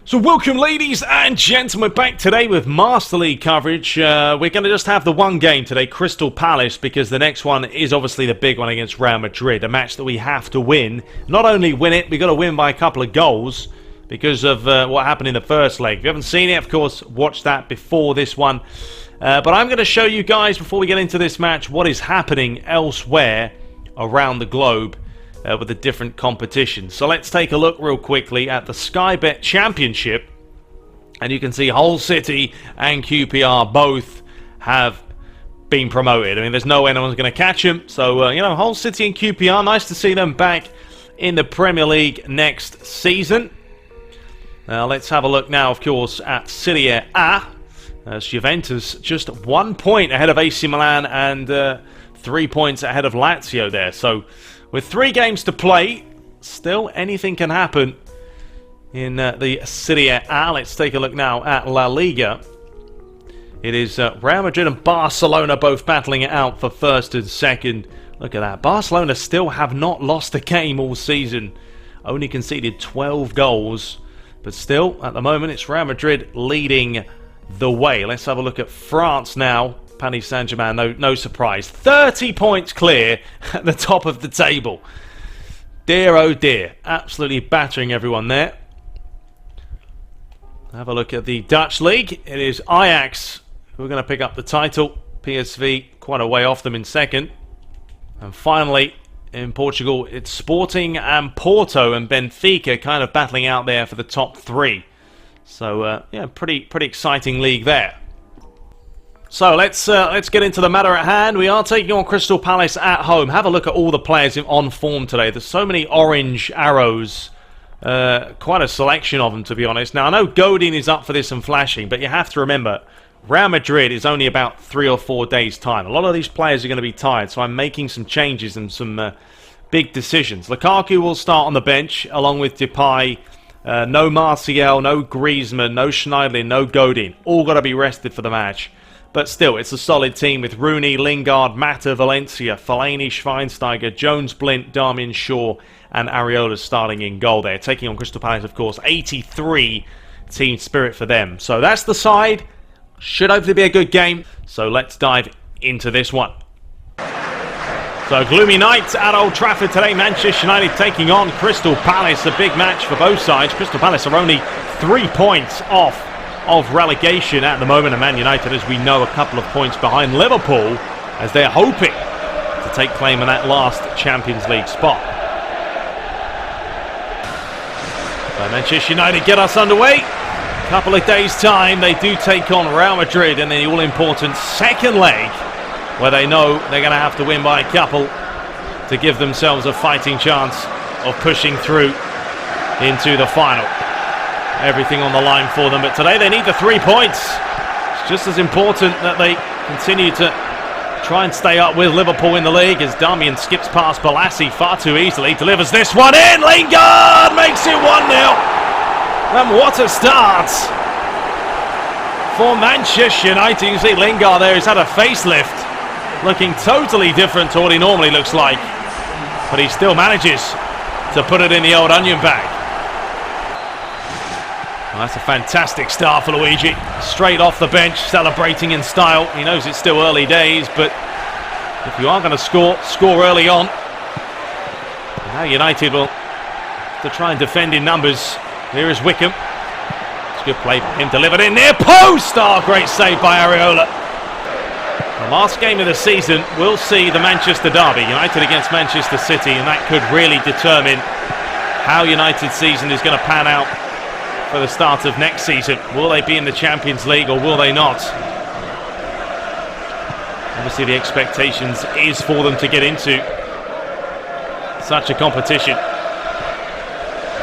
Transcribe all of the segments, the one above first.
So welcome ladies and gentlemen back today with Master League coverage. We're going to just have the one game today, Crystal Palace, because the next one is obviously the big one against Real Madrid. A match that we have to win. Not only win it, we've got to win by a couple of goals because of what happened in the first leg. If you haven't seen it, of course, watch that before this one. But I'm going to show you guys, before we get into this match, what is happening elsewhere around the globe with the different competitions. So let's take a look real quickly at the Sky Bet Championship, and you can see Hull City and QPR both have been promoted. I mean, there's no way anyone's going to catch them. So, you know, Hull City and QPR, nice to see them back in the Premier League next season. Let's have a look now, of course, at Serie A. Juventus just 1 point ahead of AC Milan and 3 points ahead of Lazio there. So, with 3 games to play, still anything can happen in the Serie A. Let's take a look now at La Liga. It is Real Madrid and Barcelona both battling it out for first and second. Look at that. Barcelona still have not lost a game all season. Only conceded 12 goals. But still, at the moment, it's Real Madrid leading the way. Let's have a look at France now. Paris Saint-Germain, no surprise. 30 points clear at the top of the table. Dear oh dear. Absolutely battering everyone there. Have a look at the Dutch league. It is Ajax who are going to pick up the title. PSV quite a way off them in second. And finally, in Portugal, it's Sporting and Porto and Benfica kind of battling out there for the top 3. So, yeah, pretty exciting league there. So let's get into the matter at hand. We are taking on Crystal Palace at home. Have a look at all the players on form today. There's so many orange arrows. Quite a selection of them, to be honest. Now, I know Godin is up for this and flashing, but you have to remember, Real Madrid is only about 3 or 4 days' time. A lot of these players are going to be tired, so I'm making some changes and some big decisions. Lukaku will start on the bench, along with Depay. No Martial, no Griezmann, no Schneiderlin, no Godin. All got to be rested for the match. But still, it's a solid team with Rooney, Lingard, Mata, Valencia, Fellaini, Schweinsteiger, Jones, Blint, Darmian, Shaw, and Areola starting in goal there. Taking on Crystal Palace, of course, 83 team spirit for them. So that's the side. Should hopefully be a good game. So let's dive into this one. So gloomy night at Old Trafford today. Manchester United taking on Crystal Palace. A big match for both sides. Crystal Palace are only 3 points off of relegation at the moment, and Man United, as we know, a couple of points behind Liverpool as they're hoping to take claim on that last Champions League spot. So Manchester United get us underway. A couple of days' time, they do take on Real Madrid in the all-important second leg, where they know they're going to have to win by a couple to give themselves a fighting chance of pushing through into the final. Everything on the line for them, but today they need the 3 points. It's just as important that they continue to try and stay up with Liverpool in the league as Darmian skips past Balassi far too easily, delivers this one in. Lingard makes it 1-0. And what a start for Manchester United. You see Lingard there, he's had a facelift, looking totally different to what he normally looks like, but he still manages to put it in the old onion bag. Well, that's a fantastic start for Luigi. Straight off the bench, celebrating in style. He knows it's still early days, but if you are going to score early on. Now United will have to try and defend in numbers. Here is Wickham. It's a good play for him, delivered in near post. Oh, great save by Areola. The last game of the season, we'll see the Manchester derby, United against Manchester City, and that could really determine how United's season is going to pan out for the start of next season. Will they be in the Champions League or will they not? Obviously the expectations is for them to get into such a competition.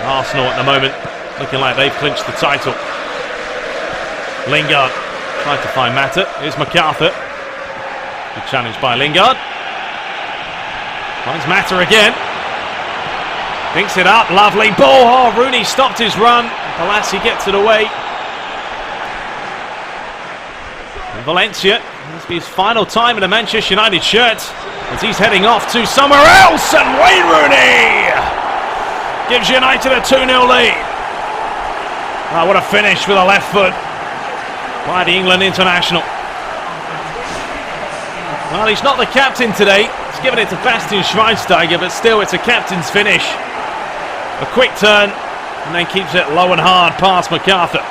Arsenal at the moment looking like they've clinched the title. Lingard trying to find Mata. Here's MacArthur. Good challenge by Lingard. Finds Mata again. Thinks it up, lovely ball. Oh, Rooney stopped his run. Balassi gets it away. And Valencia, this will be his final time in a Manchester United shirt as he's heading off to somewhere else. And Wayne Rooney gives United a 2-0 lead. Oh, what a finish with a left foot by the England international. Well, he's not the captain today. He's given it to Bastian Schweinsteiger, but still it's a captain's finish. A quick turn, and then keeps it low and hard past MacArthur.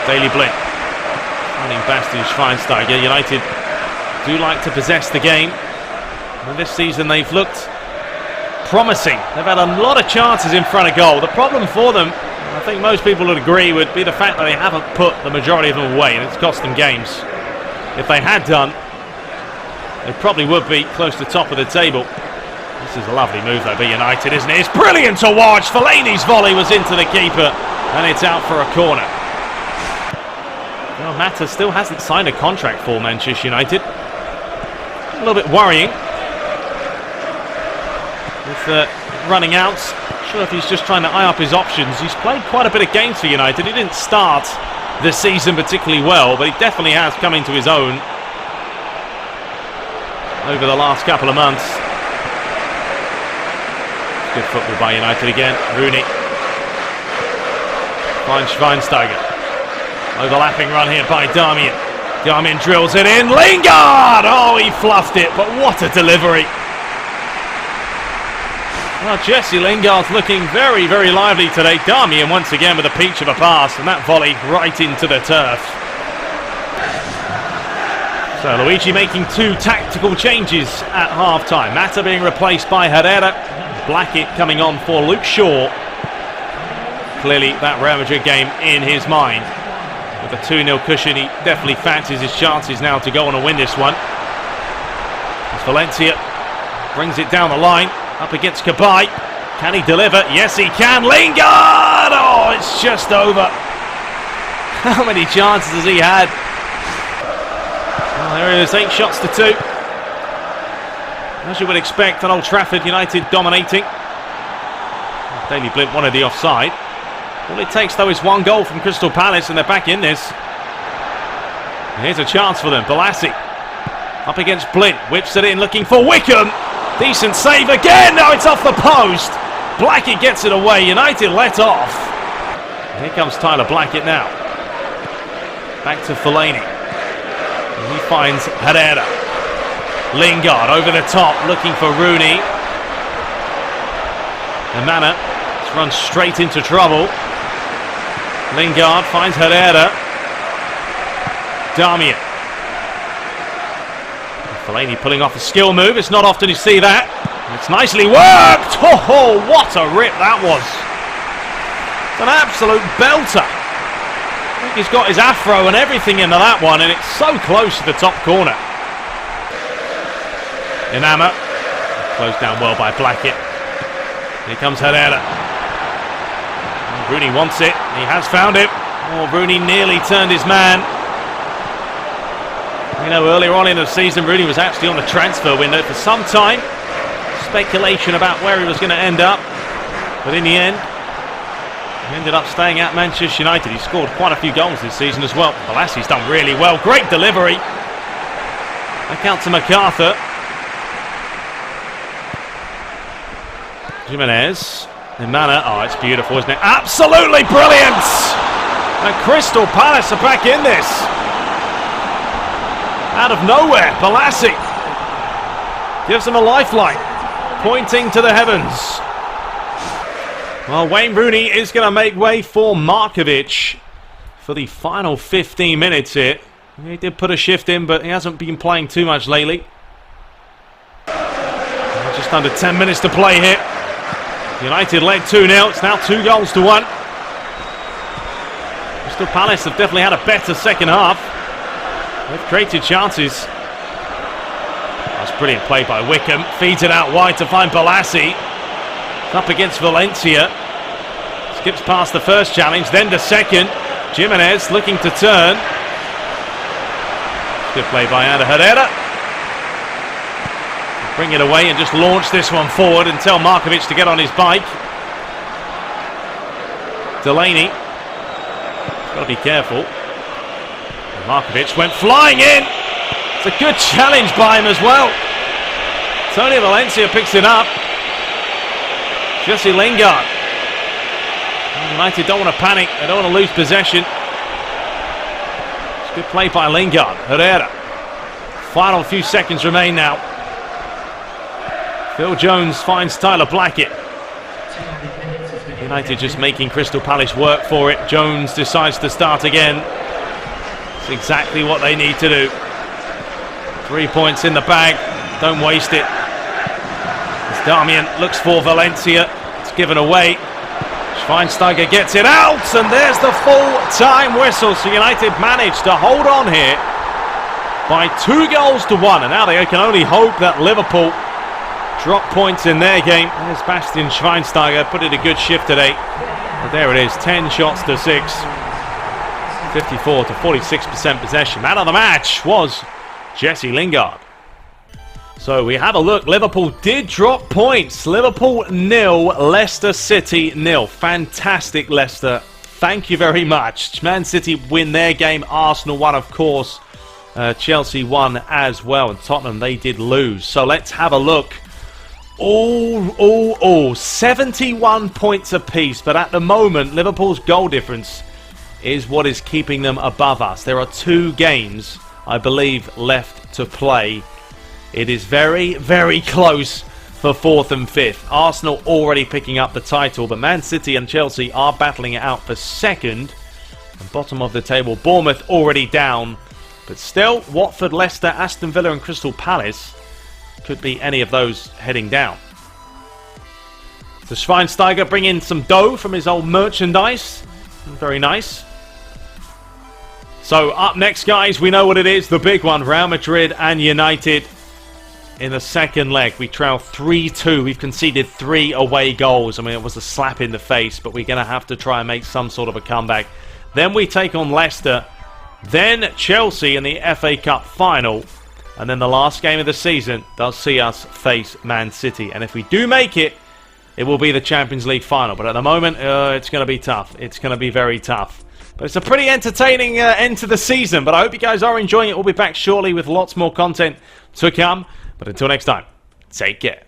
Daley Blind finding Bastian Schweinsteiger. United do like to possess the game. And this season they've looked promising. They've had a lot of chances in front of goal. The problem for them, I think most people would agree, would be the fact that they haven't put the majority of them away, and it's cost them games. If they had done, they probably would be close to the top of the table. This is a lovely move though by United, isn't it? It's brilliant to watch. Fellaini's volley was into the keeper, and it's out for a corner. Well, Mata still hasn't signed a contract for Manchester United. A little bit worrying. With running out, not sure if he's just trying to eye up his options. He's played quite a bit of games for United. He didn't start this season particularly well, but he definitely has come into his own over the last couple of months. Good football by United again. Rooney finds Schweinsteiger. Overlapping run here by Darmian. Darmian drills it in. Lingard! Oh, he fluffed it, but what a delivery. Well, Jesse Lingard's looking very, very lively today. Darmian once again with a peach of a pass, and that volley right into the turf. So Luigi making two tactical changes at half-time. Mata being replaced by Herrera. Blackett coming on for Luke Shaw. Clearly that Real Madrid game in his mind. With a 2-0 cushion, he definitely fancies his chances now to go on and win this one. As Valencia brings it down the line. Up against Kabay. Can he deliver? Yes, he can. Lingard! Oh, it's just over. How many chances has he had? Well, there it is, 8 shots to 2. As you would expect, at Old Trafford, United dominating. Daley Blind wanted the offside. All it takes, though, is one goal from Crystal Palace, and they're back in this. And here's a chance for them. Balassi up against Blind. Whips it in, looking for Wickham. Decent save again. No, it's off the post. Blackett gets it away. United let off. Here comes Tyler Blackett now. Back to Fellaini. And he finds Herrera. Lingard over the top, looking for Rooney. And Mana has run straight into trouble. Lingard finds Herrera. Darmian. Fellaini pulling off a skill move. It's not often you see that. It's nicely worked. Oh, what a rip that was. It's an absolute belter. I think he's got his afro and everything into that one, and it's so close to the top corner. Inama. Closed down well by Blackett. Here comes Herrera. Rooney wants it. He has found it. Oh, Rooney nearly turned his man. You know, earlier on in the season, Rooney was actually on the transfer window for some time. Speculation about where he was going to end up. But in the end, he ended up staying at Manchester United. He scored quite a few goals this season as well. Balassi's done really well. Great delivery. Back out to MacArthur. Jimenez. Mana. Oh, it's beautiful, isn't it? Absolutely brilliant! And Crystal Palace are back in this. Out of nowhere, Balassi gives them a lifeline, pointing to the heavens. Well, Wayne Rooney is going to make way for Markovic for the final 15 minutes here. He did put a shift in, but he hasn't been playing too much lately. Just under 10 minutes to play here. United led 2-0. It's now 2-1. Crystal Palace have definitely had a better second half. They've created chances. That's brilliant play by Wickham. Feeds it out wide to find Balassi. It's up against Valencia. Skips past the first challenge, then the second. Jimenez looking to turn. Good play by Herrera. Bring it away and just launch this one forward and tell Markovic to get on his bike. Delaney. Got to be careful. Markovic went flying in. It's a good challenge by him as well. Tony Valencia picks it up. Jesse Lingard. United don't want to panic. They don't want to lose possession. It's good play by Lingard. Herrera. Final few seconds remain now. Phil Jones finds Tyler Blackett. United just making Crystal Palace work for it. Jones decides to start again. It's exactly what they need to do. 3 points in the bag. Don't waste it. As Damian looks for Valencia. It's given away. Schweinsteiger gets it out, and there's the full-time whistle. So United managed to hold on here by 2-1, and now they can only hope that Liverpool drop points in their game. There's Bastian Schweinsteiger, put in a good shift today. But there it is, 10 shots to 6. 54 to 46% possession. Man of the match was Jesse Lingard. So we have a look. Liverpool did drop points. Liverpool 0, Leicester City 0. Fantastic, Leicester. Thank you very much. Man City win their game. Arsenal won, of course. Chelsea won as well. And Tottenham, they did lose. So let's have a look. 71 points apiece, but at the moment Liverpool's goal difference is what is keeping them above us. There are 2 games, I believe, left to play. It is very, very close for 4th and 5th. Arsenal already picking up the title, but Man City and Chelsea are battling it out for 2nd. And bottom of the table, Bournemouth already down, but still Watford, Leicester, Aston Villa and Crystal Palace could be any of those heading down. So Schweinsteiger bring in some dough from his old merchandise. Very nice. So up next, guys, we know what it is. The big one, Real Madrid and United in the second leg. We trail 3-2. We've conceded 3 away goals. I mean, it was a slap in the face, but we're going to have to try and make some sort of a comeback. Then we take on Leicester. Then Chelsea in the FA Cup final. And then the last game of the season does see us face Man City. And if we do make it, it will be the Champions League final. But at the moment, it's going to be tough. It's going to be very tough. But it's a pretty entertaining end to the season. But I hope you guys are enjoying it. We'll be back shortly with lots more content to come. But until next time, take care.